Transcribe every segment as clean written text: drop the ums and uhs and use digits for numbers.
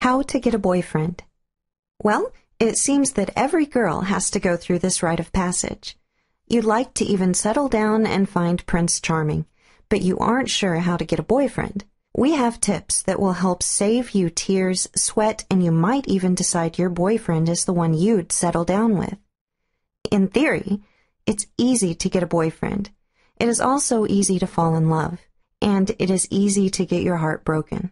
How to get a boyfriend. Well, it seems that every girl has to go through this rite of passage. You'd like to even settle down and find Prince Charming, but you aren't sure how to get a boyfriend. We have tips that will help save you tears, sweat, and you might even decide your boyfriend is the one you'd settle down with. In theory, it's easy to get a boyfriend. It is also easy to fall in love, and it is easy to get your heart broken.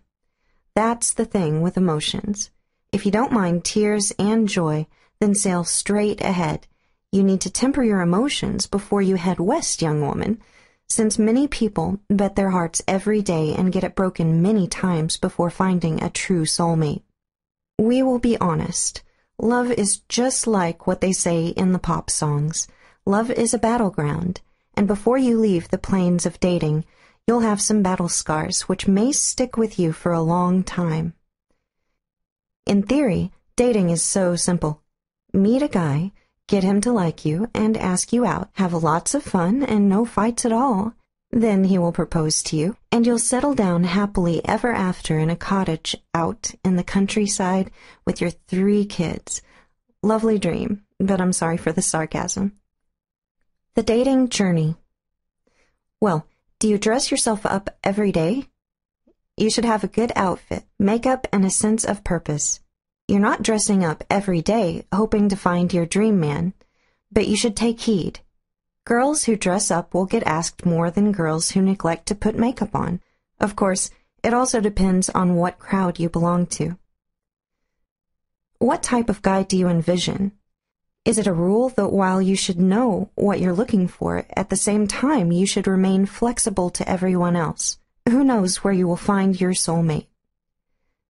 That's the thing with emotions. If you don't mind tears and joy, then sail straight ahead. You need to temper your emotions before you head west, young woman, since many people bet their hearts every day and get it broken many times before finding a true soulmate. We will be honest. Love is just like what they say in the pop songs. Love is a battleground, and before you leave the plains of dating, you'll have some battle scars which may stick with you for a long time. In theory, dating is so simple. Meet a guy, get him to like you, and ask you out. Have lots of fun and no fights at all. Then he will propose to you, and you'll settle down happily ever after in a cottage out in the countryside with your 3 kids. Lovely dream, but I'm sorry for the sarcasm. The dating journey. Well, do you dress yourself up every day? You should have a good outfit, makeup, and a sense of purpose. You're not dressing up every day hoping to find your dream man, but you should take heed. Girls who dress up will get asked more than girls who neglect to put makeup on. Of course, it also depends on what crowd you belong to. What type of guy do you envision? Is it a rule that while you should know what you're looking for, at the same time you should remain flexible to everyone else? Who knows where you will find your soulmate?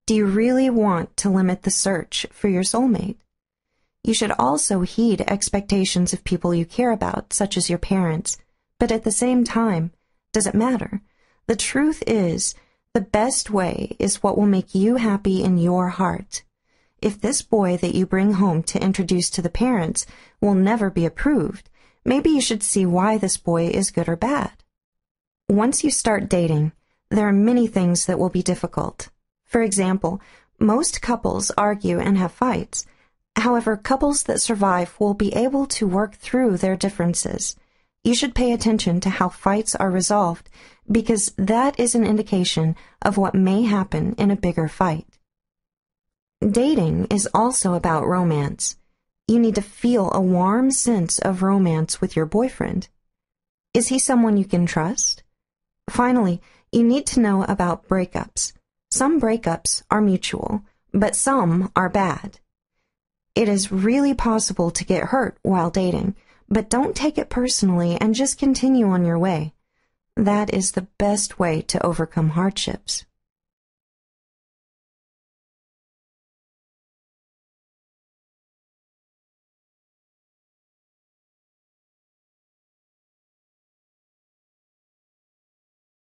Do you really want to limit the search for your soulmate? You should also heed expectations of people you care about, such as your parents, but at the same time, does it matter? The truth is, the best way is what will make you happy in your heart. If this boy that you bring home to introduce to the parents will never be approved, maybe you should see why this boy is good or bad. Once you start dating, there are many things that will be difficult. For example, most couples argue and have fights. However, couples that survive will be able to work through their differences. You should pay attention to how fights are resolved, because that is an indication of what may happen in a bigger fight. Dating is also about romance. You need to feel a warm sense of romance with your boyfriend. Is he someone you can trust? Finally, you need to know about breakups. Some breakups are mutual, but some are bad. It is really possible to get hurt while dating, but don't take it personally and just continue on your way. That is the best way to overcome hardships.